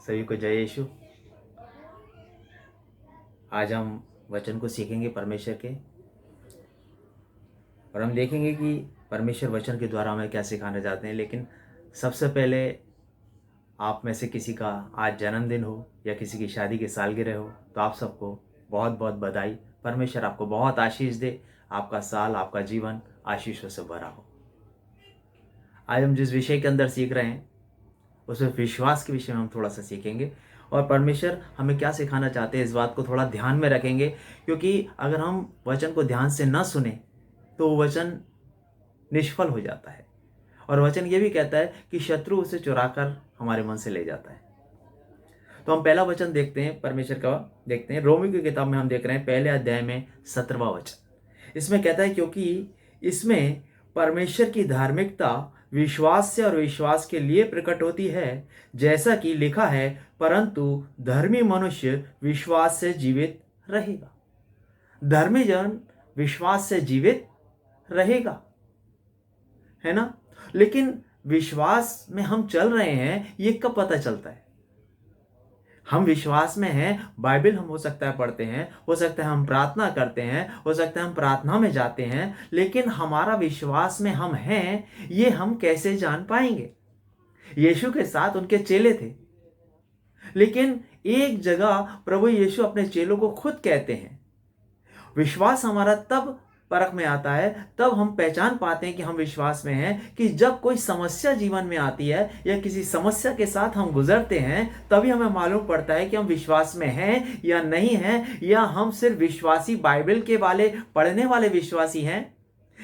सभी को जय यीशु। आज हम वचन को सीखेंगे परमेश्वर के, और हम देखेंगे कि परमेश्वर वचन के द्वारा हमें क्या सिखाना चाहते हैं। लेकिन सबसे पहले आप में से किसी का आज जन्मदिन हो या किसी की शादी की सालगिरह हो तो आप सबको बहुत बहुत बधाई। परमेश्वर आपको बहुत आशीष दे, आपका साल, आपका जीवन आशीषों से भरा हो। आज हम जिस विषय के अंदर सीख रहे हैं उसमें विश्वास के विषय में हम थोड़ा सा सीखेंगे, और परमेश्वर हमें क्या सिखाना चाहते हैं इस बात को थोड़ा ध्यान में रखेंगे। क्योंकि अगर हम वचन को ध्यान से न सुने तो वो वचन निष्फल हो जाता है, और वचन ये भी कहता है कि शत्रु उसे चुराकर हमारे मन से ले जाता है। तो हम पहला वचन देखते हैं परमेश्वर का, देखते हैं रोमी की किताब में। हम देख रहे हैं पहले अध्याय में 17वां वचन। इसमें कहता है क्योंकि इसमें परमेश्वर की धार्मिकता विश्वास से और विश्वास के लिए प्रकट होती है, जैसा कि लिखा है, परंतु धर्मी मनुष्य विश्वास से जीवित रहेगा। धर्मी जन विश्वास से जीवित रहेगा, है ना। लेकिन विश्वास में हम चल रहे हैं ये कब पता चलता है? हम विश्वास में हैं, बाइबल हम हो सकता है पढ़ते हैं, हो सकता है हम प्रार्थना करते हैं, हो सकता है हम प्रार्थना में जाते हैं, लेकिन हमारा विश्वास में हम हैं ये हम कैसे जान पाएंगे? यीशु के साथ उनके चेले थे, लेकिन एक जगह प्रभु यीशु अपने चेलों को खुद कहते हैं, विश्वास हमारा तब परख में आता है, तब हम पहचान पाते हैं कि हम विश्वास में हैं, कि जब कोई समस्या जीवन में आती है या किसी समस्या के साथ हम गुजरते हैं, तभी हमें मालूम पड़ता है कि हम विश्वास में हैं या नहीं हैं, या हम सिर्फ विश्वासी बाइबल के वाले पढ़ने वाले विश्वासी हैं,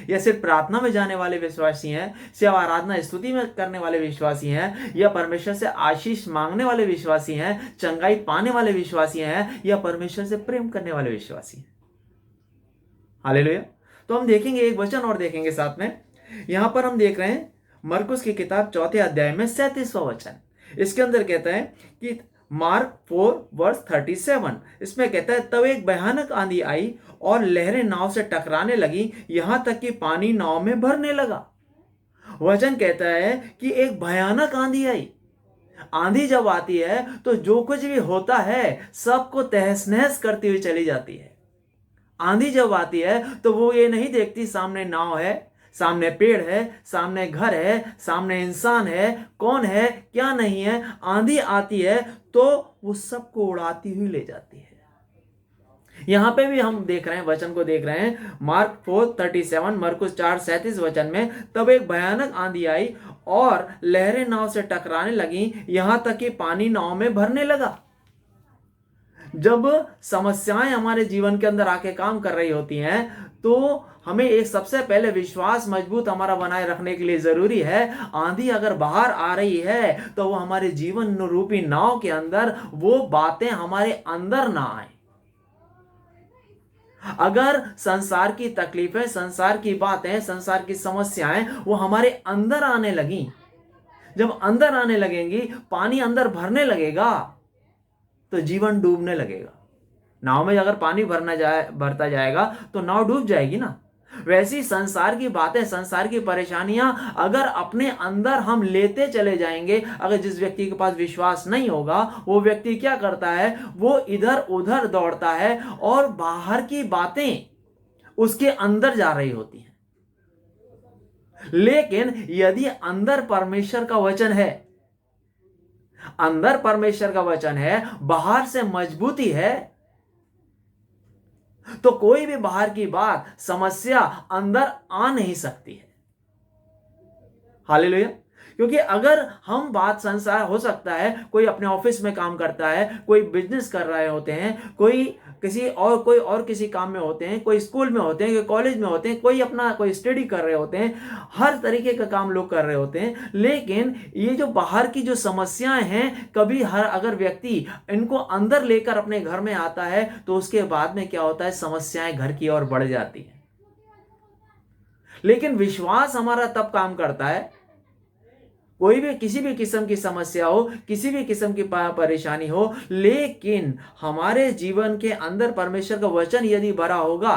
या सिर्फ प्रार्थना में जाने वाले विश्वासी हैं, सिर्फ आराधना स्तुति में करने वाले विश्वासी हैं, या परमेश्वर से आशीष मांगने वाले विश्वासी हैं, चंगाई पाने वाले विश्वासी हैं, या परमेश्वर से प्रेम करने वाले विश्वासी हैं। हालेलुया। तो हम देखेंगे एक वचन और देखेंगे साथ में। यहां पर हम देख रहे हैं मरकुस की किताब 4 अध्याय में 37वां वचन। इसके अंदर कहता है कि मार्क 4:37, इसमें कहता है, तब एक भयानक आंधी आई और लहरें नाव से टकराने लगी, यहां तक कि पानी नाव में भरने लगा। वचन कहता है कि एक भयानक आंधी आई। आंधी जब आती है तो जो कुछ भी होता है सबको तहस नहस करती हुई चली जाती है। आंधी जब आती है तो वो ये नहीं देखती सामने नाव है, सामने पेड़ है, सामने घर है, सामने इंसान है, कौन है क्या नहीं है। आंधी आती है तो वो सबको उड़ाती हुई ले जाती है। यहां पे भी हम देख रहे हैं, वचन को देख रहे हैं, मार्क 4:37, मरकुस 4:37 वचन में, तब एक भयानक आंधी आई और लहरें नाव से टकराने लगी, यहां तक कि पानी नाव में भरने लगा। जब समस्याएं हमारे जीवन के अंदर आके काम कर रही होती हैं तो हमें एक सबसे पहले विश्वास मजबूत हमारा बनाए रखने के लिए जरूरी है। आंधी अगर बाहर आ रही है तो वो हमारे जीवन रूपी नाव के अंदर वो बातें हमारे अंदर ना आए। अगर संसार की तकलीफें, संसार की बातें, संसार की समस्याएं वो हमारे अंदर आने लगी, जब अंदर आने लगेंगी, पानी अंदर भरने लगेगा तो जीवन डूबने लगेगा। नाव में अगर पानी भरता जाएगा तो नाव डूब जाएगी ना। वैसी संसार की बातें, संसार की परेशानियां अगर अपने अंदर हम लेते चले जाएंगे, अगर जिस व्यक्ति के पास विश्वास नहीं होगा वो व्यक्ति क्या करता है, वो इधर उधर दौड़ता है और बाहर की बातें उसके अंदर जा रही होती हैं। लेकिन यदि अंदर परमेश्वर का वचन है, अंदर परमेश्वर का वचन है, बाहर से मजबूती है, तो कोई भी बाहर की बात, समस्या अंदर आ नहीं सकती है। हालेलुया। क्योंकि अगर हम बात, संसार हो सकता है कोई अपने ऑफिस में काम करता है, कोई बिजनेस कर रहे होते हैं, कोई किसी काम में होते हैं, कोई स्कूल में होते हैं, कोई कॉलेज में होते हैं, कोई स्टडी कर रहे होते हैं, हर तरीके का काम लोग कर रहे होते हैं। लेकिन ये जो बाहर की जो समस्याएं हैं, कभी अगर व्यक्ति इनको अंदर लेकर अपने घर में आता है तो उसके बाद में क्या होता है, समस्याएं घर की ओर बढ़ जाती है। लेकिन विश्वास हमारा तब काम करता है, कोई भी किसी भी किस्म की समस्या हो, किसी भी किस्म की परेशानी हो, लेकिन हमारे जीवन के अंदर परमेश्वर का वचन यदि भरा होगा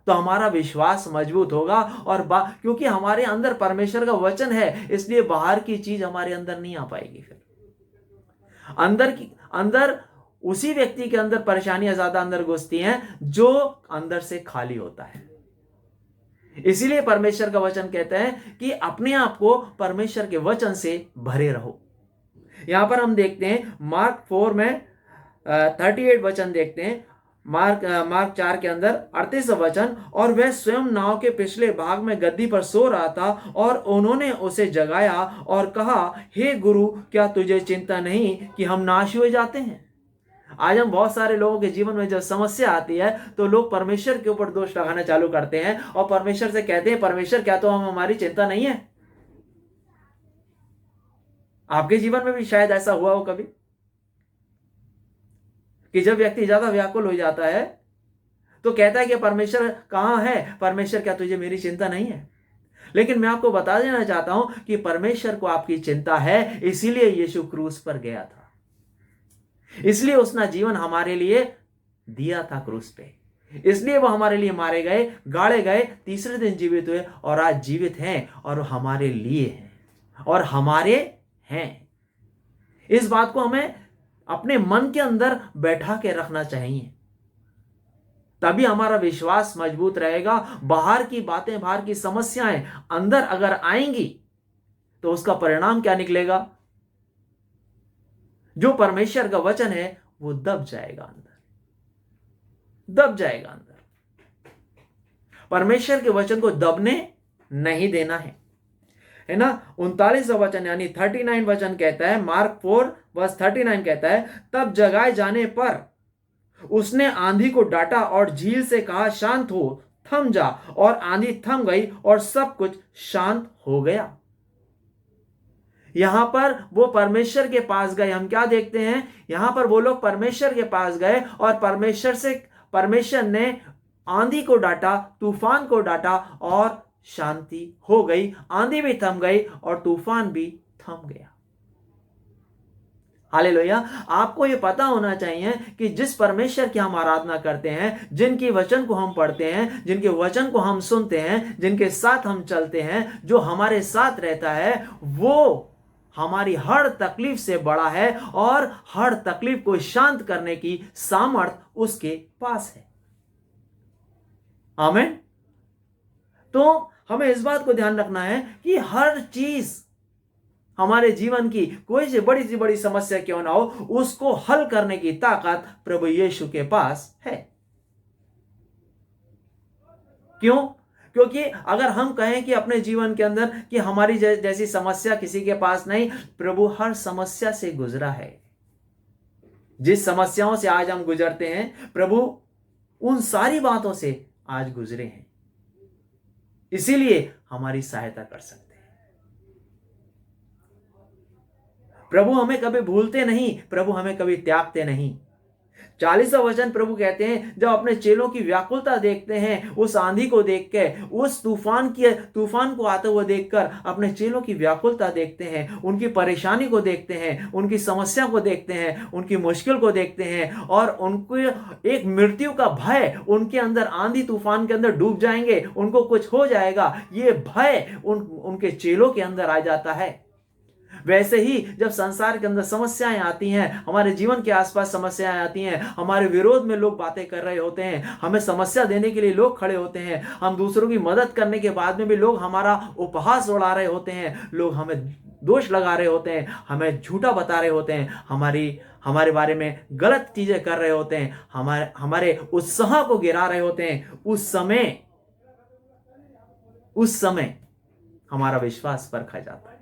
तो हमारा विश्वास मजबूत होगा। और क्योंकि हमारे अंदर परमेश्वर का वचन है, इसलिए बाहर की चीज हमारे अंदर नहीं आ पाएगी। फिर अंदर उसी व्यक्ति के अंदर परेशानियां ज्यादा अंदर घुसती हैं जो अंदर से खाली होता है। इसीलिए परमेश्वर का वचन कहता है कि अपने आप को परमेश्वर के वचन से भरे रहो। यहां पर हम देखते हैं मार्क 4 में 38 वचन देखते हैं। मार्क 4 के अंदर 38 वचन, और वह स्वयं नाव के पिछले भाग में गद्दी पर सो रहा था और उन्होंने उसे जगाया और कहा, हे गुरु, क्या तुझे चिंता नहीं कि हम नाश हुए जाते हैं। आज हम बहुत सारे लोगों के जीवन में जब समस्या आती है तो लोग परमेश्वर के ऊपर दोष लगाना चालू करते हैं और परमेश्वर से कहते हैं, परमेश्वर क्या तो हम हमारी चिंता नहीं है। आपके जीवन में भी शायद ऐसा हुआ हो कभी कि जब व्यक्ति ज्यादा व्याकुल हो जाता है तो कहता है कि परमेश्वर कहां है, परमेश्वर क्या तुझे मेरी चिंता नहीं है। लेकिन मैं आपको बता देना चाहता हूं कि परमेश्वर को आपकी चिंता है, इसीलिए यीशु क्रूस पर गया था, इसलिए उसने जीवन हमारे लिए दिया था क्रूस पे, इसलिए वो हमारे लिए मारे गए, गाड़े गए, तीसरे दिन जीवित हुए और आज जीवित हैं और हमारे लिए हैं और हमारे हैं। इस बात को हमें अपने मन के अंदर बैठा के रखना चाहिए, तभी हमारा विश्वास मजबूत रहेगा। बाहर की बातें, बाहर की समस्याएं अंदर अगर आएंगी तो उसका परिणाम क्या निकलेगा? जो परमेश्वर का वचन है वो दब जाएगा अंदर, दब जाएगा अंदर। परमेश्वर के वचन को दबने नहीं देना है ना। 39 वचन यानी 39 वचन कहता है, मार्क 4:39 कहता है, तब जगाए जाने पर उसने आंधी को डांटा और झील से कहा, शांत हो, थम जा, और आंधी थम गई और सब कुछ शांत हो गया। यहां पर वो परमेश्वर के पास गए। हम क्या देखते हैं? यहां पर वो लोग परमेश्वर के पास गए और परमेश्वर ने आंधी को डांटा, तूफान को डांटा और शांति हो गई। आंधी भी थम गई और तूफान भी थम गया। हालेलुया। आपको यह पता होना चाहिए कि जिस परमेश्वर की हम आराधना करते हैं, जिनके वचन को हम पढ़ते हैं, जिनके वचन को हम सुनते हैं, जिनके साथ हम चलते हैं, जो हमारे साथ रहता है, वो हमारी हर तकलीफ से बड़ा है और हर तकलीफ को शांत करने की सामर्थ उसके पास है। आमीन। तो हमें इस बात को ध्यान रखना है कि हर चीज हमारे जीवन की कोई सी बड़ी समस्या क्यों ना हो, उसको हल करने की ताकत प्रभु यीशु के पास है। क्यों? क्योंकि अगर हम कहें कि अपने जीवन के अंदर कि हमारी जैसी समस्या किसी के पास नहीं, प्रभु हर समस्या से गुजरा है। जिस समस्याओं से आज हम गुजरते हैं, प्रभु उन सारी बातों से आज गुजरे हैं, इसीलिए हमारी सहायता कर सकते हैं। प्रभु हमें कभी भूलते नहीं, प्रभु हमें कभी त्यागते नहीं। 40वां वचन प्रभु कहते हैं, जब अपने चेलों की व्याकुलता देखते हैं, उस आंधी को देख के, उस तूफान को आते हुए देखकर अपने चेलों की व्याकुलता देखते हैं, उनकी परेशानी को देखते हैं, उनकी समस्या को देखते हैं, उनकी मुश्किल को देखते हैं और उनको एक मृत्यु का भय, उनके अंदर आंधी तूफान के अंदर डूब जाएंगे, उनको कुछ हो जाएगा, ये भय उनके चेलों के अंदर आ जाता है। वैसे ही जब संसार के अंदर समस्याएं आती हैं, हमारे जीवन के आसपास समस्याएं आती हैं, हमारे विरोध में लोग बातें कर रहे होते हैं, हमें समस्या देने के लिए लोग खड़े होते हैं, हम दूसरों की मदद करने के बाद में भी लोग हमारा उपहास उड़ा रहे होते हैं, लोग हमें दोष लगा रहे होते हैं, हमें झूठा बता रहे होते हैं, हमारे बारे में गलत चीजें कर रहे होते हैं, हमारे उत्साह को गिरा रहे होते हैं। उस समय हमारा विश्वास परखा जाता है।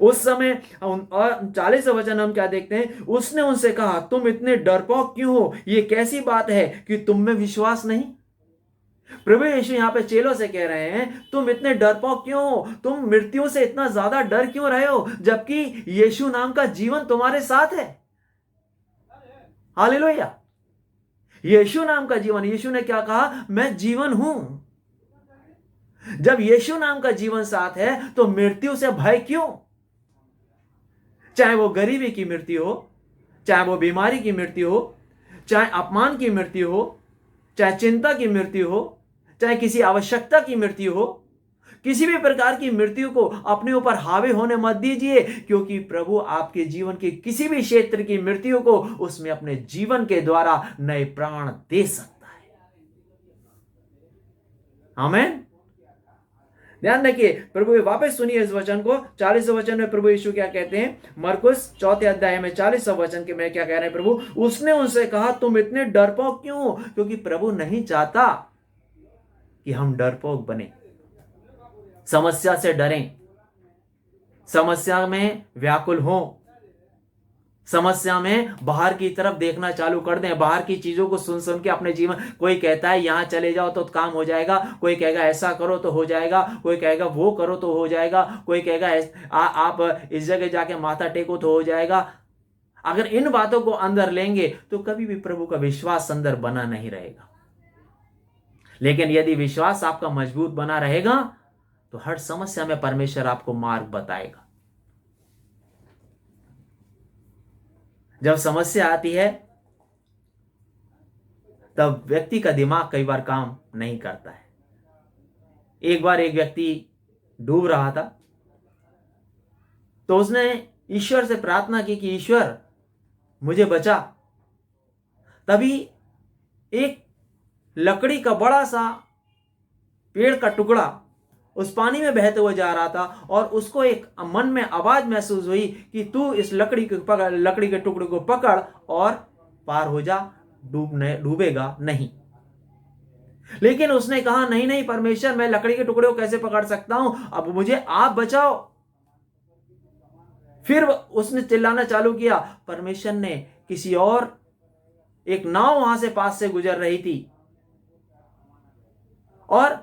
उस समय 40 वचन हम क्या देखते हैं? उसने उनसे कहा, तुम इतने डरपोक क्यों हो? ये कैसी बात है कि तुम में विश्वास नहीं? प्रभु यीशु यहां पे चेलों से कह रहे हैं, तुम इतने डरपोक क्यों हो? तुम मृत्यु से इतना ज्यादा डर क्यों रहे हो, जबकि यीशु नाम का जीवन तुम्हारे साथ है। हालेलुया। यीशु नाम का जीवन, यीशु ने क्या कहा? मैं जीवन हूं। जब यीशु नाम का जीवन साथ है तो मृत्यु से भय क्यों? चाहे वो गरीबी की मृत्यु हो, चाहे वो बीमारी की मृत्यु हो, चाहे अपमान की मृत्यु हो, चाहे चिंता की मृत्यु हो, चाहे किसी आवश्यकता की मृत्यु हो, किसी भी प्रकार की मृत्यु को अपने ऊपर हावी होने मत दीजिए, क्योंकि प्रभु आपके जीवन के किसी भी क्षेत्र की मृत्यु को उसमें अपने जीवन के द्वारा नए प्राण दे सकता है। आमीन। ध्यान रखिए, प्रभु वापस सुनिए इस वचन को। 40वें वचन में प्रभु यीशु क्या कहते हैं? मरकुस 4 अध्याय में 40वें वचन के में क्या कह रहे हैं प्रभु? उसने उनसे कहा, तुम इतने डरपोक क्यों हो? क्योंकि प्रभु नहीं चाहता कि हम डरपोक बने, समस्या से डरें, समस्या में व्याकुल हो, समस्या में बाहर की तरफ देखना चालू कर दें, बाहर की चीजों को सुन सुन के अपने जीवन, कोई कहता है यहां चले जाओ तो काम हो जाएगा, कोई कहेगा ऐसा करो तो हो जाएगा, कोई कहेगा वो करो तो हो जाएगा, कोई कहेगा आप इस जगह जाके माथा टेको तो हो जाएगा। अगर इन बातों को अंदर लेंगे तो कभी भी प्रभु का विश्वास अंदर बना नहीं रहेगा। लेकिन यदि विश्वास आपका मजबूत बना रहेगा तो हर समस्या में परमेश्वर आपको मार्ग बताएगा। जब समस्या आती है तब व्यक्ति का दिमाग कई बार काम नहीं करता है। एक बार एक व्यक्ति डूब रहा था, तो उसने ईश्वर से प्रार्थना की कि ईश्वर मुझे बचा। तभी एक लकड़ी का बड़ा सा पेड़ का टुकड़ा उस पानी में बहते हुए जा रहा था, और उसको एक मन में आवाज महसूस हुई कि तू इस लकड़ी के टुकड़े को पकड़ और पार हो जा, डूबेगा नहीं। लेकिन उसने कहा, नहीं नहीं परमेश्वर, मैं लकड़ी के टुकड़े को कैसे पकड़ सकता हूं, अब मुझे आप बचाओ। फिर उसने चिल्लाना चालू किया। परमेश्वर ने किसी और, एक नाव वहां से पास से गुजर रही थी, और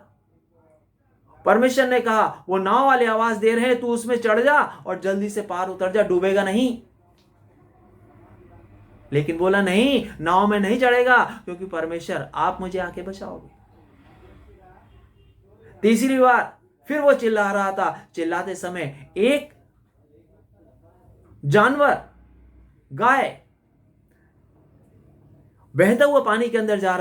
परमेश्वर ने कहा, वो नाव वाले आवाज दे रहे हैं, तू उसमें चढ़ जा और जल्दी से पार उतर जा, डूबेगा नहीं। लेकिन बोला नहीं, नाव में नहीं चढ़ेगा, क्योंकि परमेश्वर आप मुझे आके बचाओगे। तीसरी बार फिर वो चिल्ला रहा था। चिल्लाते समय एक जानवर, गाय, बहता हुआ पानी के अंदर जा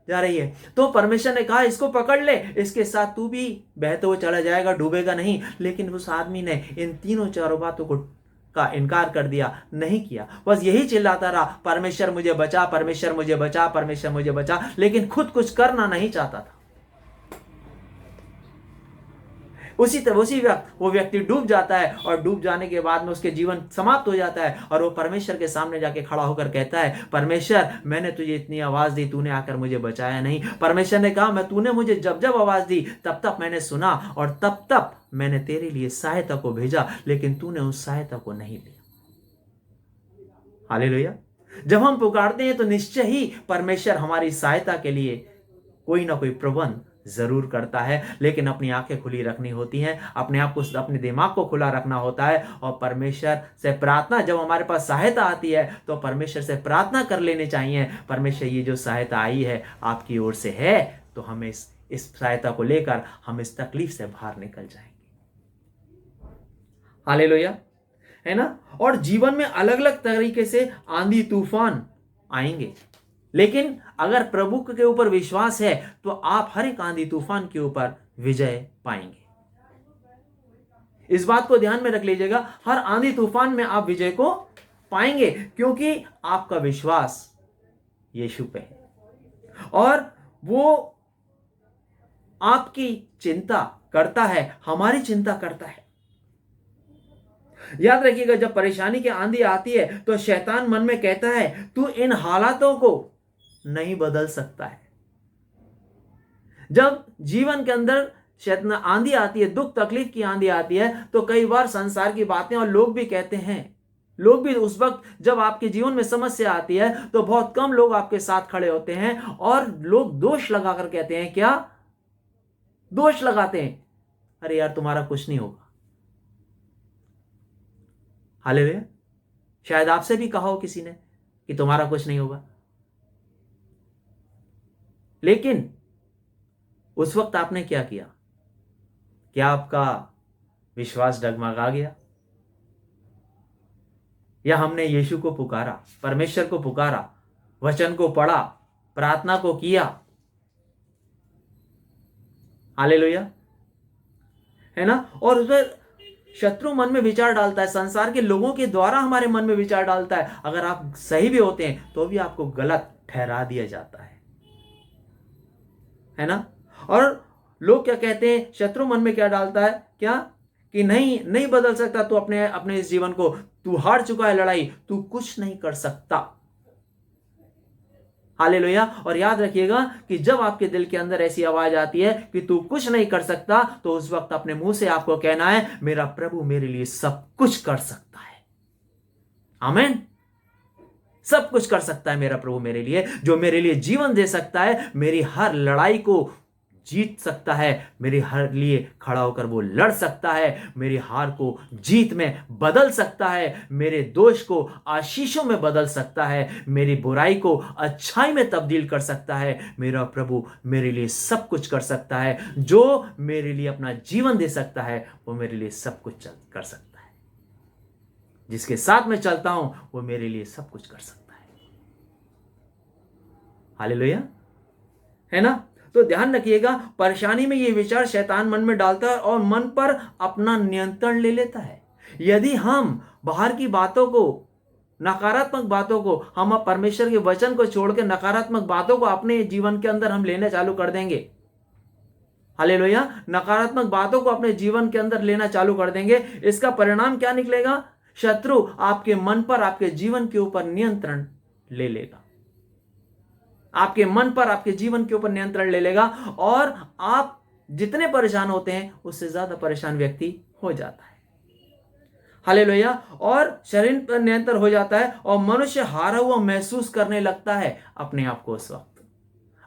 रही है। तो परमेश्वर ने कहा, इसको पकड़ ले, इसके साथ तू भी बहते हुए चला जाएगा, डूबेगा नहीं। लेकिन उस आदमी ने इन तीनों चारों बातों का इनकार कर दिया, नहीं किया, बस यही चिल्लाता रहा, परमेश्वर मुझे बचा, परमेश्वर मुझे बचा, परमेश्वर मुझे बचा, लेकिन खुद कुछ करना नहीं चाहता था। उसी वक्त वो व्यक्ति डूब जाता है, और डूब जाने के बाद में उसके जीवन समाप्त हो जाता है, और वो परमेश्वर के सामने जाके खड़ा होकर कहता है, परमेश्वर मैंने तुझे इतनी आवाज दी, तूने आकर मुझे बचाया नहीं। परमेश्वर ने कहा, मैं तूने मुझे जब जब आवाज दी तब तब मैंने सुना, और तब तब मैंने तेरे लिए सहायता को भेजा, लेकिन तूने उस सहायता को नहीं लिया। हालेलुया। जब हम पुकारते हैं तो निश्चय ही परमेश्वर हमारी सहायता के लिए कोई ना कोई प्रबंध जरूर करता है, लेकिन अपनी आंखें खुली रखनी होती हैं, अपने आप को, अपने दिमाग को खुला रखना होता है, और परमेश्वर से प्रार्थना, जब हमारे पास सहायता आती है तो परमेश्वर से प्रार्थना कर लेनी चाहिए, परमेश्वर ये जो सहायता आई है आपकी ओर से है, तो हमें इस सहायता को लेकर हम इस तकलीफ से बाहर निकल जाएंगे। हालेलुया, है ना। और जीवन में अलग अलग तरीके से आंधी तूफान आएंगे, लेकिन अगर प्रभु के ऊपर विश्वास है तो आप हर एक आंधी तूफान के ऊपर विजय पाएंगे। इस बात को ध्यान में रख लीजिएगा, हर आंधी तूफान में आप विजय को पाएंगे, क्योंकि आपका विश्वास यीशु पे है, और वो आपकी चिंता करता है, हमारी चिंता करता है। याद रखिएगा, जब परेशानी की आंधी आती है तो शैतान मन में कहता है, तू इन हालातों को नहीं बदल सकता है। जब जीवन के अंदर शैतान आंधी आती है, दुख तकलीफ की आंधी आती है, तो कई बार संसार की बातें और लोग भी कहते हैं, लोग भी उस वक्त जब आपके जीवन में समस्या आती है तो बहुत कम लोग आपके साथ खड़े होते हैं, और लोग दोष लगाकर कहते हैं, क्या दोष लगाते हैं, अरे यार तुम्हारा कुछ नहीं होगा। हालेलुया। शायद आपसे भी कहा हो किसी ने कि तुम्हारा कुछ नहीं होगा, लेकिन उस वक्त आपने क्या किया? क्या आपका विश्वास डगमगा गया? या हमने यीशु को पुकारा, परमेश्वर को पुकारा, वचन को पढ़ा, प्रार्थना को किया? हालेलुया। है ना। और उसमें शत्रु मन में विचार डालता है, संसार के लोगों के द्वारा हमारे मन में विचार डालता है। अगर आप सही भी होते हैं तो भी आपको गलत ठहरा दिया जाता है ना। और लोग क्या कहते हैं, शत्रु मन में क्या डालता है, क्या कि नहीं नहीं बदल सकता तू अपने अपने इस जीवन को, तू हार चुका है लड़ाई, तू कुछ नहीं कर सकता। हालेलुया। और याद रखिएगा कि जब आपके दिल के अंदर ऐसी आवाज आती है कि तू कुछ नहीं कर सकता, तो उस वक्त अपने मुंह से आपको कहना है, मेरा प्रभु मेरे लिए सब कुछ कर सकता है। आमीन। सब कुछ कर सकता है मेरा प्रभु मेरे लिए, जो मेरे लिए जीवन दे सकता है, मेरी हर लड़ाई को जीत सकता है, मेरे हर लिए खड़ा होकर वो लड़ सकता है, मेरी हार को जीत में बदल सकता है, मेरे दोष को आशीषों में बदल सकता है, मेरी बुराई को अच्छाई में तब्दील कर सकता है। मेरा प्रभु मेरे लिए सब कुछ कर सकता है। जो मेरे लिए अपना जीवन दे सकता है वो मेरे लिए सब कुछ कर सकता है। जिसके साथ मैं चलता हूं वो मेरे लिए सब कुछ कर सकता है। हालेलुया, है ना। तो ध्यान रखिएगा, परेशानी में ये विचार शैतान मन में डालता है और मन पर अपना नियंत्रण ले लेता है। यदि हम बाहर की बातों को, नकारात्मक बातों को, हम परमेश्वर के वचन को छोड़ के नकारात्मक बातों को अपने जीवन के अंदर हम लेना चालू कर देंगे, हालेलुया, नकारात्मक बातों को अपने जीवन के अंदर लेना चालू कर देंगे, इसका परिणाम क्या निकलेगा? शत्रु आपके मन पर, आपके जीवन के ऊपर नियंत्रण ले लेगा। आपके मन पर, आपके जीवन के ऊपर नियंत्रण ले लेगा और आप जितने परेशान होते हैं उससे ज्यादा परेशान व्यक्ति हो जाता है। हालेलुया। और शरीर पर नियंत्रण हो जाता है और मनुष्य हारा हुआ महसूस करने लगता है अपने आप को। उस वक्त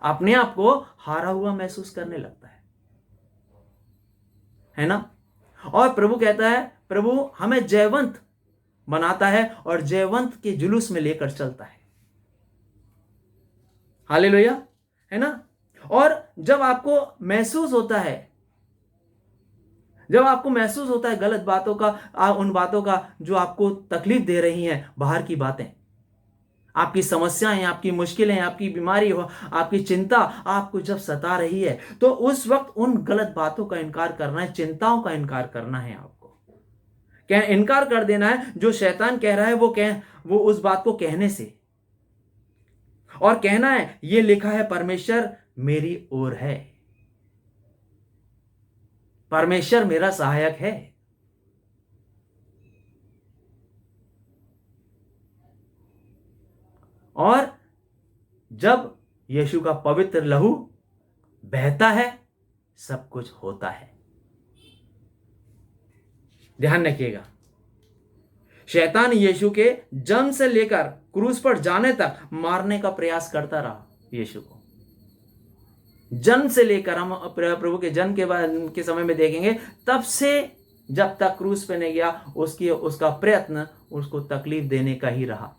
अपने आप को हारा हुआ महसूस करने लगता है ना। और प्रभु कहता है, प्रभु हमें जयवंत बनाता है और जयवंत के जुलूस में लेकर चलता है। हालेलुया, है ना। और जब आपको महसूस होता है, जब आपको महसूस होता है गलत बातों का, उन बातों का जो आपको तकलीफ दे रही हैं, बाहर की बातें, आपकी समस्याएं, आपकी मुश्किलें, आपकी बीमारी हो, आपकी चिंता आपको जब सता रही है, तो उस वक्त उन गलत बातों का इनकार करना है, चिंताओं का इनकार करना है। आपको क्या इनकार कर देना है। जो शैतान कह रहा है वो उस बात को कहने से, और कहना है ये लिखा है परमेश्वर मेरी ओर है, परमेश्वर मेरा सहायक है। और जब यीशु का पवित्र लहू बहता है सब कुछ होता है। ध्यान रखिएगा, शैतान यीशु के जन्म से लेकर क्रूस पर जाने तक मारने का प्रयास करता रहा। यीशु को जन्म से लेकर, हम प्रभु के जन्म के समय में देखेंगे, तब से जब तक क्रूस पे नहीं गया, उसका प्रयत्न उसको तकलीफ देने का ही रहा।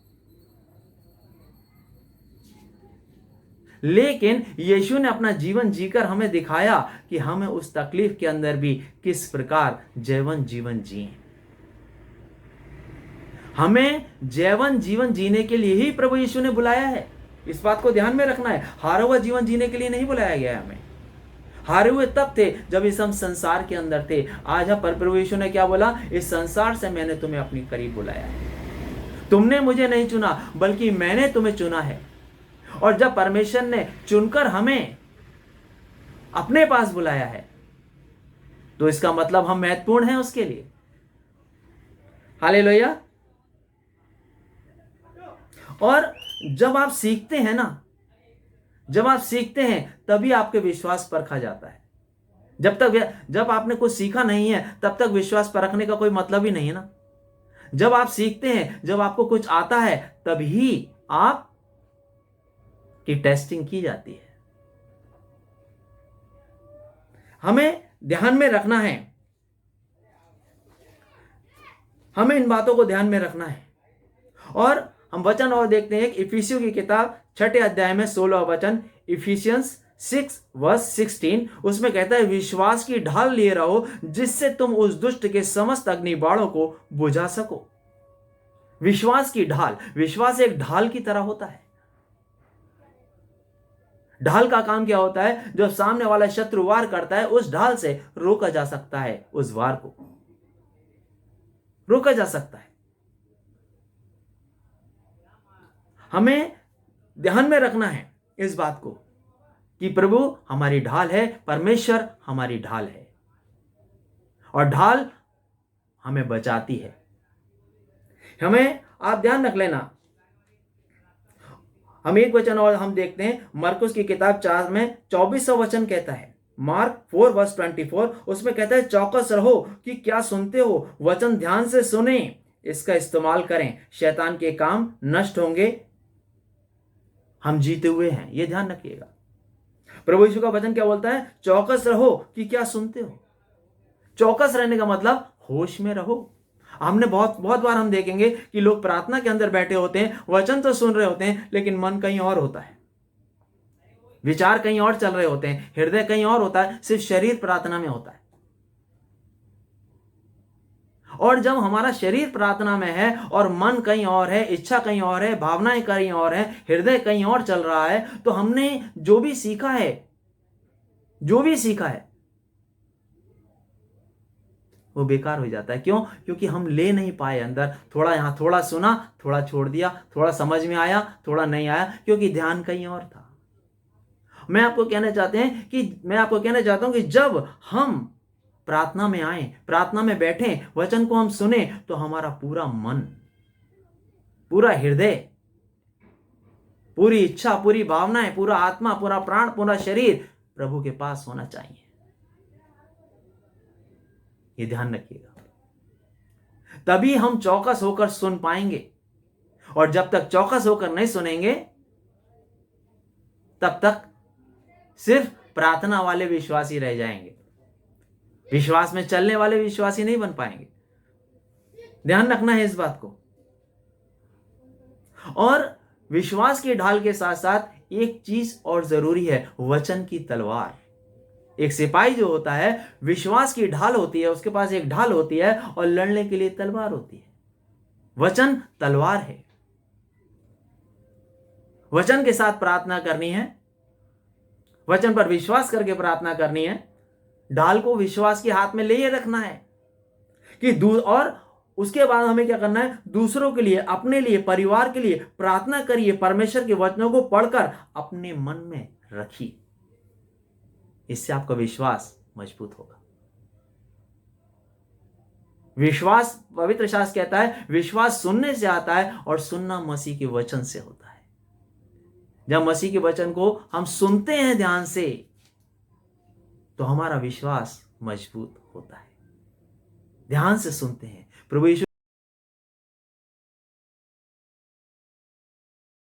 लेकिन यीशु ने अपना जीवन जीकर हमें दिखाया कि हमें उस तकलीफ के अंदर भी किस प्रकार जयवंत जीवन जिए। हमें जयवंत जीवन जीने के लिए ही प्रभु यीशु ने बुलाया है। इस बात को ध्यान में रखना है। हारा हुआ जीवन जीने के लिए नहीं बुलाया गया है हमें। हारे हुए तब थे जब इस हम संसार के अंदर थे। आज प्रभु यीशु ने क्या बोला? इस संसार से मैंने तुम्हें अपनी करीब बुलाया है। तुमने मुझे नहीं चुना बल्कि मैंने तुम्हें चुना है। और जब परमेश्वर ने चुनकर हमें अपने पास बुलाया है तो इसका मतलब हम महत्वपूर्ण हैं उसके लिए। हालेलुया। और जब आप सीखते हैं ना, जब आप सीखते हैं तभी आपके विश्वास परखा जाता है। जब आपने कुछ सीखा नहीं है तब तक विश्वास परखने का कोई मतलब ही नहीं है ना। जब आप सीखते हैं, जब आपको कुछ आता है, तभी आप की टेस्टिंग की जाती है। हमें ध्यान में रखना है, हमें इन बातों को ध्यान में रखना है। और हम वचन और देखते हैं, इफिसियों की किताब 6 अध्याय में 16 वचन, इफिशियंस 6:16, उसमें कहता है, विश्वास की ढाल लिए रहो जिससे तुम उस दुष्ट के समस्त अग्नि बाणों को बुझा सको। विश्वास की ढाल, विश्वास एक ढाल की तरह होता है। ढाल का काम क्या होता है? जब सामने वाला शत्रु वार करता है, उस ढाल से रोका जा सकता है, उस वार को रोका जा सकता है। हमें ध्यान में रखना है इस बात को कि प्रभु हमारी ढाल है, परमेश्वर हमारी ढाल है, और ढाल हमें बचाती है। हमें आप ध्यान रख लेना। हम एक वचन और हम देखते हैं, मरकुस की किताब 4 में 24वां वचन कहता है, मार्क 4:24, उसमें कहता है, चौकस रहो कि क्या सुनते हो, वचन ध्यान से सुने, इसका इस्तेमाल करें, शैतान के काम नष्ट होंगे, हम जीते हुए हैं। यह ध्यान रखिएगा। प्रभु यीशु का वचन क्या बोलता है? चौकस रहो कि क्या सुनते हो। चौकस रहने का मतलब होश में रहो। हमने बहुत बार हम देखेंगे कि लोग प्रार्थना के अंदर बैठे होते हैं, वचन तो सुन रहे होते हैं, लेकिन मन कहीं और होता है, विचार कहीं और चल रहे होते हैं, हृदय कहीं और होता है, सिर्फ शरीर प्रार्थना में होता है। और जब हमारा शरीर प्रार्थना में है और मन कहीं और है, इच्छा कहीं और है, भावनाएं कहीं और है, हृदय कहीं और चल रहा है, तो हमने जो भी सीखा है वो बेकार हो जाता है। क्यों? क्योंकि हम ले नहीं पाए अंदर। थोड़ा यहां, थोड़ा सुना, थोड़ा छोड़ दिया, थोड़ा समझ में आया, थोड़ा नहीं आया, क्योंकि ध्यान कहीं और था। मैं आपको कहना चाहता हूं कि जब हम प्रार्थना में आए, प्रार्थना में बैठे, वचन को हम सुने, तो हमारा पूरा मन, पूरा हृदय, पूरी इच्छा, पूरी भावनाएं, पूरा आत्मा, पूरा प्राण, पूरा शरीर प्रभु के पास होना चाहिए। ये ध्यान रखिएगा। तभी हम चौकस होकर सुन पाएंगे, और जब तक चौकस होकर नहीं सुनेंगे, तब तक सिर्फ प्रार्थना वाले विश्वासी रह जाएंगे, विश्वास में चलने वाले विश्वासी नहीं बन पाएंगे। ध्यान रखना है इस बात को। और विश्वास की ढाल के साथ साथ एक चीज और जरूरी है, वचन की तलवार। एक सिपाही जो होता है, विश्वास की ढाल होती है, उसके पास एक ढाल होती है, और लड़ने के लिए तलवार होती है। वचन तलवार है। वचन के साथ प्रार्थना करनी है, वचन पर विश्वास करके प्रार्थना करनी है, ढाल को विश्वास के हाथ में ले रखना है कि और उसके बाद हमें क्या करना है? दूसरों के लिए, अपने लिए, परिवार के लिए प्रार्थना करिए। परमेश्वर के वचनों को पढ़कर अपने मन में रखिए। इससे आपका विश्वास मजबूत होगा। विश्वास, पवित्र शास्त्र कहता है, विश्वास सुनने से आता है, और सुनना मसीह के वचन से होता है। जब मसीह के वचन को हम सुनते हैं ध्यान से, तो हमारा विश्वास मजबूत होता है। ध्यान से सुनते हैं। प्रभु यीशु